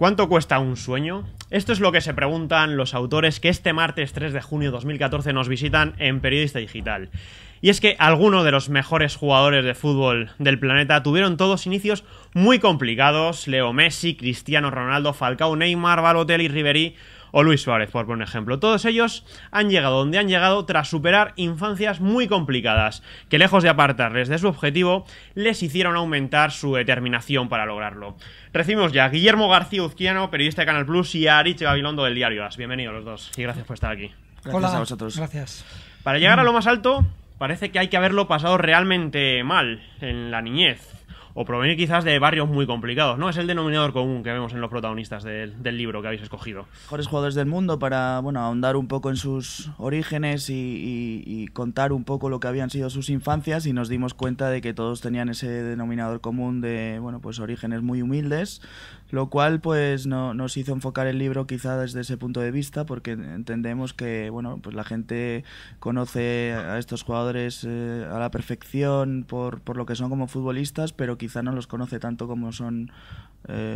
¿Cuánto cuesta un sueño? Esto es lo que se preguntan los autores que este martes 3 de junio de 2014 nos visitan en Periodista Digital. Y es que algunos de los mejores jugadores de fútbol del planeta tuvieron todos inicios muy complicados. Leo Messi, Cristiano Ronaldo, Falcao, Neymar, Balotelli, Ribéry o Luis Suárez, por poner un ejemplo. Todos ellos han llegado donde han llegado tras superar infancias muy complicadas, que lejos de apartarles de su objetivo, les hicieron aumentar su determinación para lograrlo. Recibimos ya a Guillermo García Uzquiano, periodista de Canal Plus, y a Aritz Gabilondo del diario AS. Bienvenidos los dos y gracias por estar aquí. Gracias. Hola, a vosotros. Gracias. Para llegar a lo más alto, parece que hay que haberlo pasado realmente mal en la niñez, o provenir quizás de barrios muy complicados, ¿no? Es el denominador común que vemos en los protagonistas del libro que habéis escogido. Mejores jugadores del mundo para, bueno, ahondar un poco en sus orígenes y contar un poco lo que habían sido sus infancias, y nos dimos cuenta de que todos tenían ese denominador común de, bueno, pues orígenes muy humildes, lo cual pues nos hizo enfocar el libro quizá desde ese punto de vista, porque entendemos que, bueno, pues la gente conoce a estos jugadores a la perfección por lo que son como futbolistas, pero quizá no los conoce tanto como son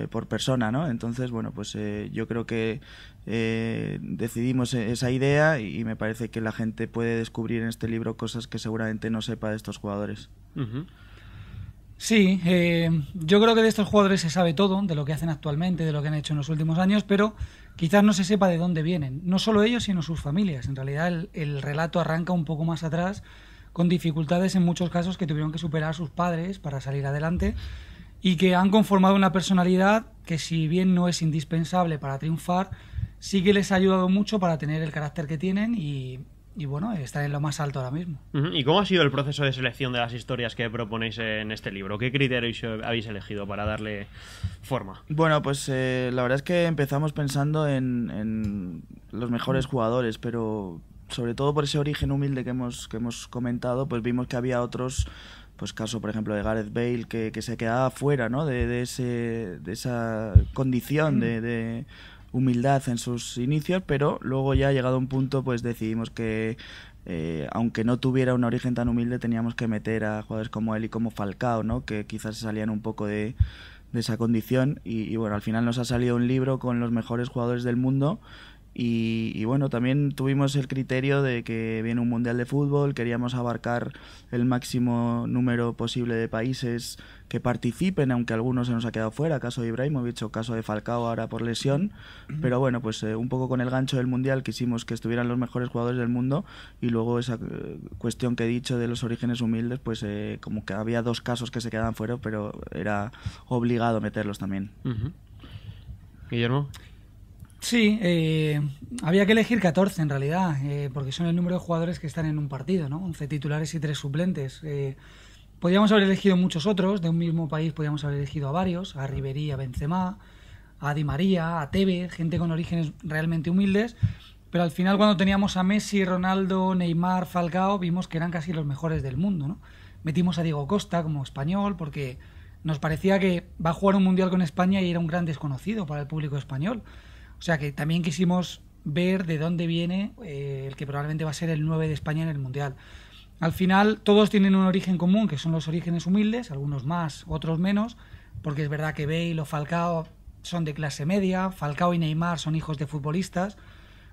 por persona, ¿no? Entonces, bueno, pues yo creo que decidimos esa idea y me parece que la gente puede descubrir en este libro cosas que seguramente no sepa de estos jugadores. Sí, yo creo que de estos jugadores se sabe todo, de lo que hacen actualmente, de lo que han hecho en los últimos años, pero quizás no se sepa de dónde vienen. No solo ellos, sino sus familias. En realidad el relato arranca un poco más atrás, con dificultades en muchos casos que tuvieron que superar sus padres para salir adelante, y que han conformado una personalidad que, si bien no es indispensable para triunfar, sí que les ha ayudado mucho para tener el carácter que tienen y bueno, estar en lo más alto ahora mismo. ¿Y cómo ha sido el proceso de selección de las historias que proponéis en este libro? ¿Qué criterios habéis elegido para darle forma? Bueno, pues la verdad es que empezamos pensando en los mejores jugadores, pero sobre todo por ese origen humilde que hemos comentado, pues vimos que había otros, pues caso por ejemplo de Gareth Bale, que se quedaba fuera, ¿no? de esa condición de humildad en sus inicios, pero luego ya llegado a un punto pues decidimos que aunque no tuviera un origen tan humilde, teníamos que meter a jugadores como él y como Falcao, ¿no? Que quizás se salían un poco de esa condición, y bueno, al final nos ha salido un libro con los mejores jugadores del mundo. Y bueno, también tuvimos el criterio de que viene un mundial de fútbol, queríamos abarcar el máximo número posible de países que participen, aunque algunos se nos ha quedado fuera, caso de Ibrahimovic o caso de Falcao ahora por lesión, pero bueno, pues un poco con el gancho del mundial quisimos que estuvieran los mejores jugadores del mundo, y luego esa cuestión que he dicho de los orígenes humildes, pues como que había dos casos que se quedaban fuera, pero era obligado meterlos también. Guillermo. Sí, había que elegir 14 en realidad, porque son el número de jugadores que están en un partido, ¿no? 11 titulares y 3 suplentes. Podríamos haber elegido muchos otros, de un mismo país podríamos haber elegido a varios, a Ribéry, a Benzema, a Di María, a Tevez, gente con orígenes realmente humildes, pero al final cuando teníamos a Messi, Ronaldo, Neymar, Falcao, vimos que eran casi los mejores del mundo, ¿no? Metimos a Diego Costa como español porque nos parecía que va a jugar un mundial con España y era un gran desconocido para el público español. O sea que también quisimos ver de dónde viene el que probablemente va a ser el 9 de España en el Mundial. Al final todos tienen un origen común, que son los orígenes humildes, algunos más, otros menos, porque es verdad que Bale o Falcao son de clase media, Falcao y Neymar son hijos de futbolistas,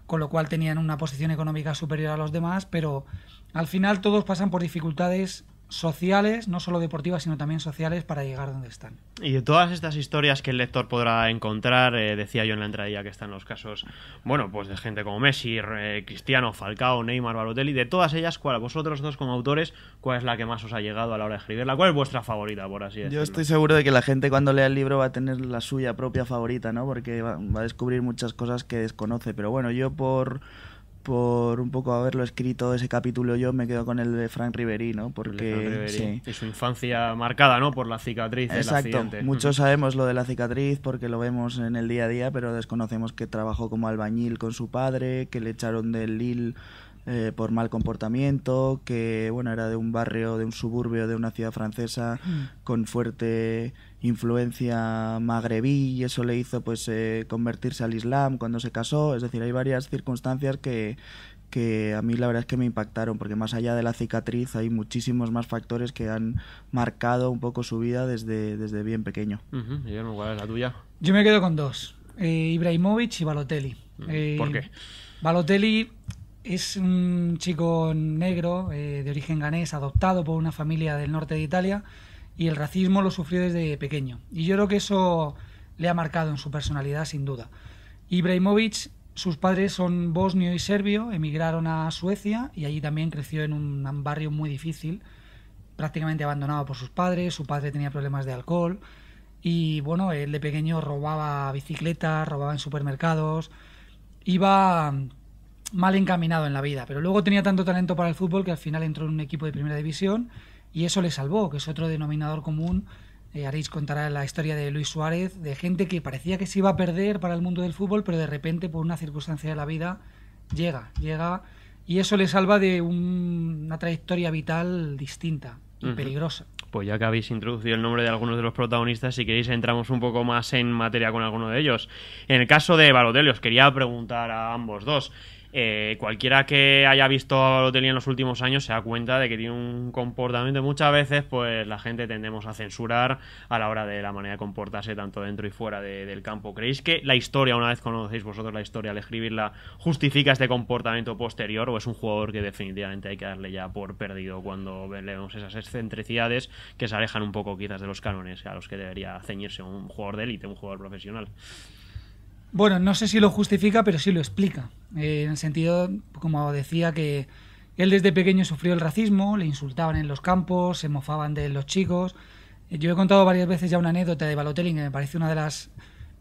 con lo cual tenían una posición económica superior a los demás, pero al final todos pasan por dificultades sociales, no solo deportivas, sino también sociales, para llegar donde están. Y de todas estas historias que el lector podrá encontrar, decía yo en la entradilla que están los casos, bueno, pues de gente como Messi, Cristiano, Falcao, Neymar, Balotelli, de todas ellas, ¿cuál, vosotros dos como autores, cuál es la que más os ha llegado a la hora de escribirla? ¿Cuál es vuestra favorita, por así decirlo? Yo estoy seguro de que la gente cuando lea el libro va a tener la suya propia favorita, ¿no? Porque va a descubrir muchas cosas que desconoce, pero bueno, yo por un poco haberlo escrito ese capítulo, yo me quedo con el de Franck Ribéry, ¿no? Porque sí. Y su infancia marcada, ¿no? Por la cicatriz del accidente. Muchos sabemos lo de la cicatriz porque lo vemos en el día a día, pero desconocemos que trabajó como albañil con su padre, que le echaron del Lille por mal comportamiento, que bueno, era de un barrio, de un suburbio de una ciudad francesa con fuerte influencia magrebí, y eso le hizo pues convertirse al Islam cuando se casó. Es decir, hay varias circunstancias que a mí la verdad es que me impactaron, porque más allá de la cicatriz hay muchísimos más factores que han marcado un poco su vida desde bien pequeño. Guillermo, ¿cuál es la tuya? Yo me quedo con dos. Ibrahimovic y Balotelli. ¿Por qué? Balotelli es un chico negro de origen ganés, adoptado por una familia del norte de Italia, y el racismo lo sufrió desde pequeño. Y yo creo que eso le ha marcado en su personalidad, sin duda. Ibrahimovic, sus padres son bosnio y serbio, emigraron a Suecia y allí también creció en un barrio muy difícil, prácticamente abandonado por sus padres. Su padre tenía problemas de alcohol y bueno, él de pequeño robaba bicicletas, robaba en supermercados, iba mal encaminado en la vida, pero luego tenía tanto talento para el fútbol que al final entró en un equipo de primera división y eso le salvó, que es otro denominador común. Aritz contará la historia de Luis Suárez, de gente que parecía que se iba a perder para el mundo del fútbol, pero de repente por una circunstancia de la vida llega y eso le salva de una trayectoria vital distinta y peligrosa. Pues ya que habéis introducido el nombre de algunos de los protagonistas, si queréis entramos un poco más en materia con alguno de ellos. En el caso de Balotelli, os quería preguntar a ambos dos. Cualquiera que haya visto a Balotelli en los últimos años se da cuenta de que tiene un comportamiento, muchas veces pues la gente tendemos a censurar a la hora de la manera de comportarse tanto dentro y fuera del campo. ¿Creéis que la historia, una vez conocéis vosotros la historia al escribirla, justifica este comportamiento posterior, o es un jugador que definitivamente hay que darle ya por perdido cuando vemos esas excentricidades que se alejan un poco quizás de los cánones a los que debería ceñirse un jugador de élite, un jugador profesional? Bueno, no sé si lo justifica, pero sí lo explica. En el sentido, como decía, que él desde pequeño sufrió el racismo, le insultaban en los campos, se mofaban de los chicos. Yo he contado varias veces ya una anécdota de Balotelli que me parece una de las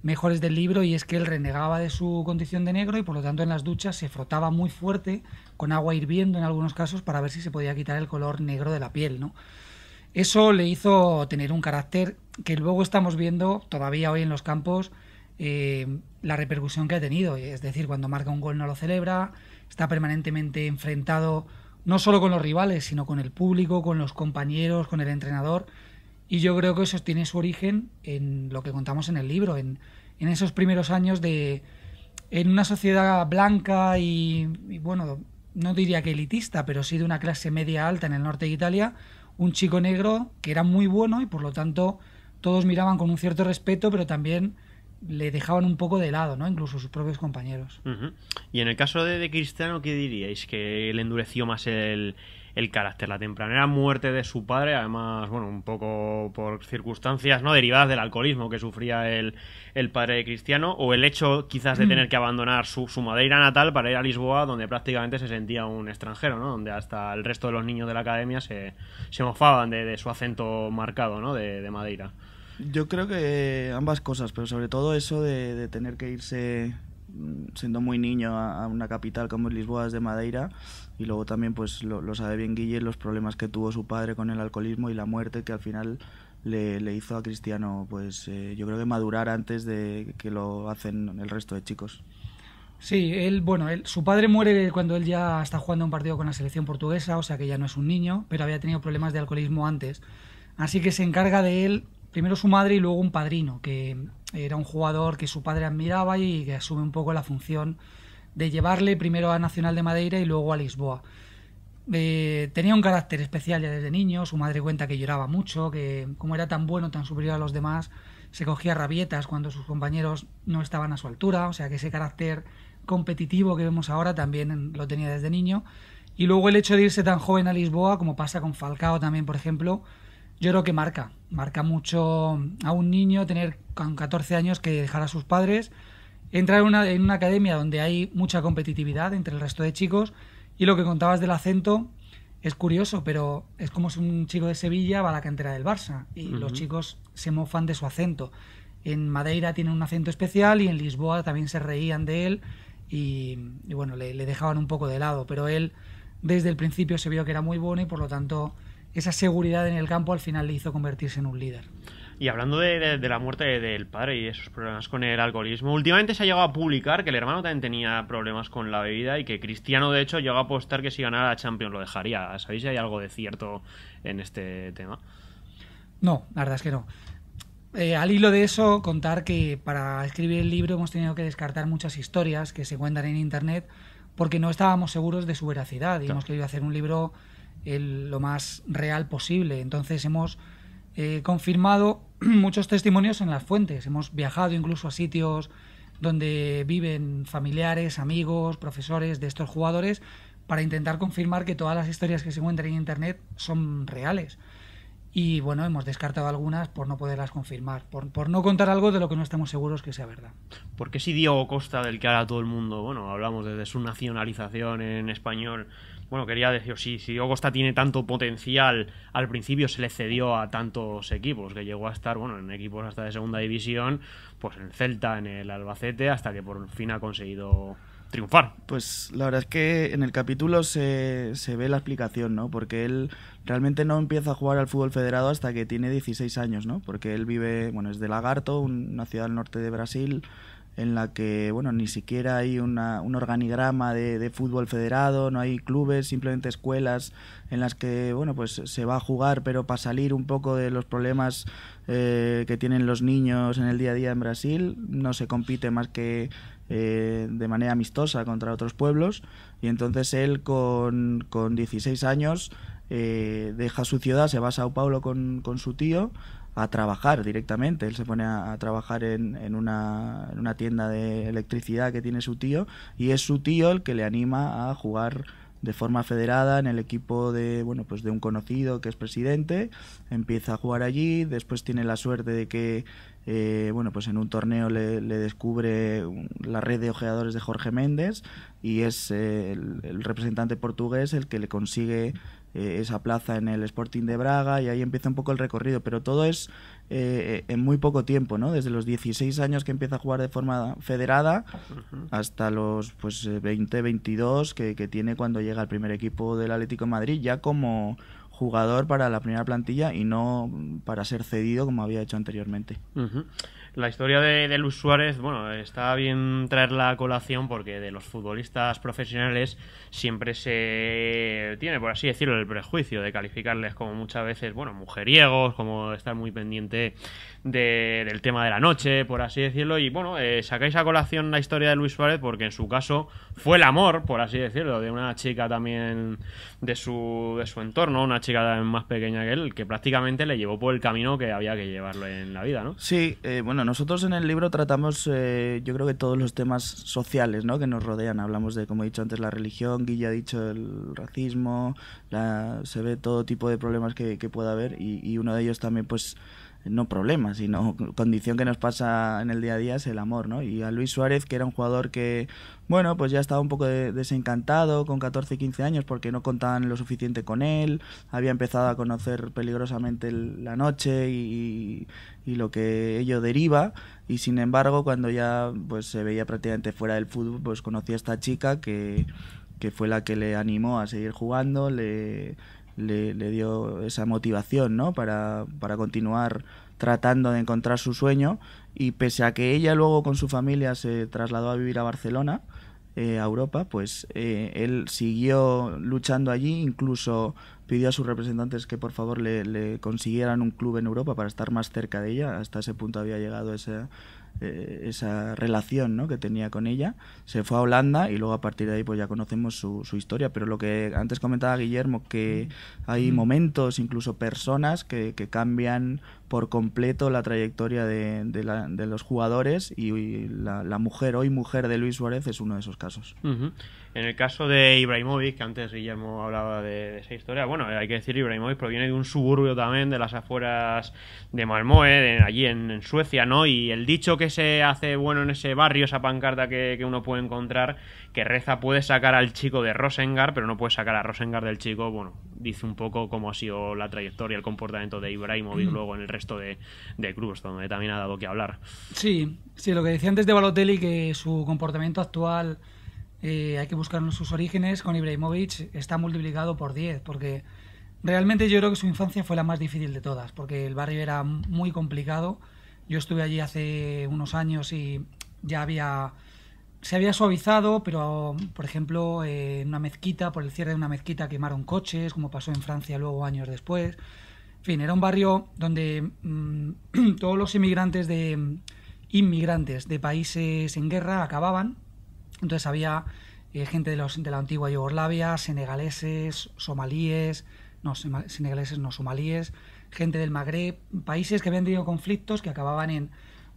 mejores del libro, y es que él renegaba de su condición de negro y por lo tanto en las duchas se frotaba muy fuerte con agua hirviendo en algunos casos para ver si se podía quitar el color negro de la piel, ¿no? Eso le hizo tener un carácter que luego estamos viendo todavía hoy en los campos, la repercusión que ha tenido. Es decir, cuando marca un gol no lo celebra, está permanentemente enfrentado no solo con los rivales, sino con el público, con los compañeros, con el entrenador, y yo creo que eso tiene su origen en lo que contamos en el libro, en esos primeros años en una sociedad blanca y bueno, no diría que elitista, pero sí de una clase media alta en el norte de Italia, un chico negro que era muy bueno y por lo tanto todos miraban con un cierto respeto, pero también le dejaban un poco de lado, ¿no? Incluso sus propios compañeros. Y en el caso de Cristiano, ¿qué diríais? ¿Que le endureció más el carácter? La tempranera muerte de su padre, además, bueno, un poco por circunstancias no derivadas del alcoholismo que sufría el padre de Cristiano, o el hecho quizás de tener que abandonar su Madeira natal para ir a Lisboa, donde prácticamente se sentía un extranjero, ¿no? Donde hasta el resto de los niños de la academia se mofaban de su acento marcado, ¿no? De Madeira. Yo creo que ambas cosas, pero sobre todo eso de tener que irse siendo muy niño a una capital como es Lisboa desde Madeira, y luego también pues lo sabe bien Guille, los problemas que tuvo su padre con el alcoholismo y la muerte que al final le hizo a Cristiano, pues yo creo que madurar antes de que lo hacen el resto de chicos. Sí, su padre muere cuando él ya está jugando un partido con la selección portuguesa, o sea que ya no es un niño, pero había tenido problemas de alcoholismo antes, así que se encarga de él primero su madre y luego un padrino, que era un jugador que su padre admiraba y que asume un poco la función de llevarle primero a Nacional de Madeira y luego a Lisboa. Tenía un carácter especial ya desde niño, su madre cuenta que lloraba mucho, que como era tan bueno, tan superior a los demás, se cogía rabietas cuando sus compañeros no estaban a su altura, o sea que ese carácter competitivo que vemos ahora también lo tenía desde niño. Y luego el hecho de irse tan joven a Lisboa, como pasa con Falcao también, por ejemplo, yo creo que marca mucho a un niño tener con 14 años que dejar a sus padres, entrar en una academia donde hay mucha competitividad entre el resto de chicos, y lo que contabas del acento es curioso, pero es como si un chico de Sevilla va a la cantera del Barça y los chicos se mofan de su acento. En Madeira tiene un acento especial y en Lisboa también se reían de él y bueno, le dejaban un poco de lado, pero él desde el principio se vio que era muy bueno y por lo tanto esa seguridad en el campo al final le hizo convertirse en un líder. Y hablando de la muerte del padre y esos problemas con el alcoholismo, últimamente se ha llegado a publicar que el hermano también tenía problemas con la bebida y que Cristiano de hecho llegó a apostar que si ganara la Champions lo dejaría. ¿Sabéis si hay algo de cierto en este tema? No, la verdad es que no. Al hilo de eso, contar que para escribir el libro hemos tenido que descartar muchas historias que se cuentan en internet porque no estábamos seguros de su veracidad y hemos querido hacer un libro lo más real posible. Entonces hemos confirmado muchos testimonios en las fuentes. Hemos viajado incluso a sitios donde viven familiares, amigos, profesores de estos jugadores, para intentar confirmar que todas las historias que se encuentran en Internet son reales. Y bueno, hemos descartado algunas por no poderlas confirmar, por no contar algo de lo que no estamos seguros que sea verdad. Porque si Diego Costa, del que ahora todo el mundo, bueno, hablamos desde su nacionalización en español, bueno, quería decir, si Diego Costa tiene tanto potencial, al principio se le cedió a tantos equipos, que llegó a estar, bueno, en equipos hasta de segunda división, pues en el Celta, en el Albacete, hasta que por fin ha conseguido triunfar. Pues la verdad es que en el capítulo se ve la explicación, ¿no? Porque él realmente no empieza a jugar al fútbol federado hasta que tiene 16 años, ¿no? Porque él vive, bueno, es de Lagarto, una ciudad al norte de Brasil, en la que, bueno, ni siquiera hay un organigrama de fútbol federado, no hay clubes, simplemente escuelas en las que, bueno, pues se va a jugar, pero para salir un poco de los problemas que tienen los niños en el día a día en Brasil, no se compite más que de manera amistosa contra otros pueblos, y entonces él con 16 años deja su ciudad, se va a Sao Paulo con su tío a trabajar directamente. Él se pone a trabajar en una tienda de electricidad que tiene su tío, y es su tío el que le anima a jugar de forma federada en el equipo de, bueno, pues de un conocido que es presidente. Empieza a jugar allí, después tiene la suerte de que bueno, pues en un torneo le descubre la red de ojeadores de Jorge Méndez, y es el representante portugués el que le consigue esa plaza en el Sporting de Braga, y ahí empieza un poco el recorrido, pero todo es en muy poco tiempo, ¿no? Desde los 16 años que empieza a jugar de forma federada hasta los 20, 22 que tiene cuando llega al primer equipo del Atlético de Madrid, ya como jugador para la primera plantilla y no para ser cedido como había hecho anteriormente. La historia de Luis Suárez, bueno, está bien traerla a colación porque de los futbolistas profesionales siempre se tiene, por así decirlo, el prejuicio de calificarles como muchas veces, bueno, mujeriegos, como estar muy pendiente del tema de la noche, por así decirlo, y bueno, sacáis a colación la historia de Luis Suárez porque en su caso fue el amor, por así decirlo, de una chica también de su entorno, una chica también más pequeña que él, que prácticamente le llevó por el camino que había que llevarlo en la vida, ¿no? Sí, bueno, nosotros en el libro tratamos, yo creo que todos los temas sociales, ¿no?, que nos rodean. Hablamos de, como he dicho antes, la religión, Guille ha dicho el racismo, se ve todo tipo de problemas que pueda haber, y uno de ellos también, pues, no problema, sino condición que nos pasa en el día a día es el amor, ¿no? Y a Luis Suárez, que era un jugador que, bueno, pues ya estaba un poco desencantado con 14 y 15 años porque no contaban lo suficiente con él, había empezado a conocer peligrosamente la noche y lo que ello deriva, y sin embargo cuando ya pues se veía prácticamente fuera del fútbol, pues conocí a esta chica que fue la que le animó a seguir jugando, le dio esa motivación, ¿no?, para continuar tratando de encontrar su sueño, y pese a que ella luego con su familia se trasladó a vivir a Barcelona, a Europa, pues él siguió luchando allí, incluso pidió a sus representantes que por favor le consiguieran un club en Europa para estar más cerca de ella. Hasta ese punto había llegado esa relación, ¿no?, que tenía con ella. Se fue a Holanda y luego a partir de ahí pues ya conocemos su historia, pero lo que antes comentaba Guillermo, que hay momentos, incluso personas que cambian por completo la trayectoria de los jugadores, y la mujer, hoy mujer de Luis Suárez, es uno de esos casos. En el caso de Ibrahimovic, que antes Guillermo hablaba de esa historia, bueno, hay que decir, Ibrahimovic proviene de un suburbio también de las afueras de Malmö, allí en Suecia, ¿no? Y el dicho que se hace bueno en ese barrio, esa pancarta que uno puede encontrar, que reza: puede sacar al chico de Rosengard, pero no puede sacar a Rosengard del chico. Bueno, dice un poco cómo ha sido la trayectoria, el comportamiento de Ibrahimovic luego en el resto de clubes, donde también ha dado que hablar. Sí, lo que decía antes de Balotelli, que su comportamiento actual hay que buscar sus orígenes, con Ibrahimovic está multiplicado por 10, porque realmente yo creo que su infancia fue la más difícil de todas, porque el barrio era muy complicado. Yo estuve allí hace unos años y ya se había suavizado, pero por ejemplo en una mezquita, por el cierre de una mezquita, quemaron coches, como pasó en Francia luego años después. En fin, era un barrio donde todos los inmigrantes de países en guerra acababan. Entonces había gente de la antigua Yugoslavia, senegaleses, somalíes, gente del Magreb, países que habían tenido conflictos que acababan en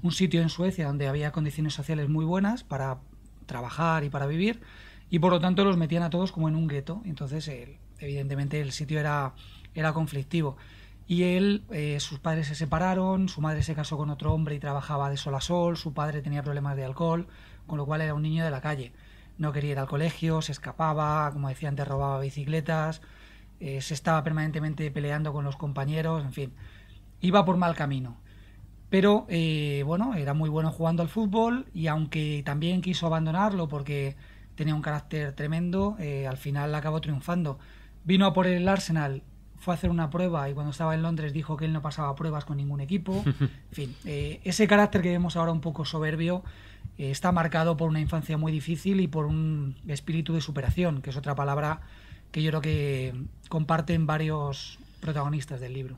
un sitio en Suecia donde había condiciones sociales muy buenas para trabajar y para vivir, y por lo tanto los metían a todos como en un gueto. Entonces, evidentemente, el sitio era conflictivo. Y él, sus padres se separaron, su madre se casó con otro hombre y trabajaba de sol a sol, su padre tenía problemas de alcohol, con lo cual era un niño de la calle. No quería ir al colegio, se escapaba, como decía antes, robaba bicicletas, se estaba permanentemente peleando con los compañeros, en fin, iba por mal camino. Pero bueno, era muy bueno jugando al fútbol, y aunque también quiso abandonarlo porque tenía un carácter tremendo, al final acabó triunfando. Vino a por el Arsenal, fue a hacer una prueba, y cuando estaba en Londres dijo que él no pasaba pruebas con ningún equipo. En fin, ese carácter que vemos ahora un poco soberbio está marcado por una infancia muy difícil y por un espíritu de superación, que es otra palabra que yo creo que comparten varios protagonistas del libro.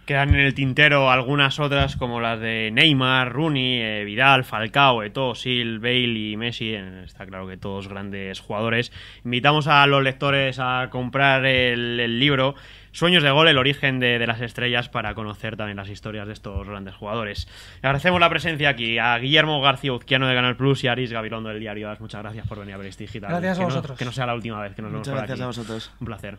Quedan en el tintero algunas otras, como las de Neymar, Rooney, Vidal, Falcao, Eto'o, Sil, Bale y Messi. Está claro que todos grandes jugadores. Invitamos a los lectores a comprar el libro Sueños de Gol, el origen de las estrellas, para conocer también las historias de estos grandes jugadores. Agradecemos la presencia aquí a Guillermo García Uzquiano de Canal Plus y a Aris Gabilondo del Diario AS. Muchas gracias por venir a Periodista Digital. Gracias a vosotros. Que no sea la última vez que nos vemos por aquí. Muchas gracias a vosotros. Un placer.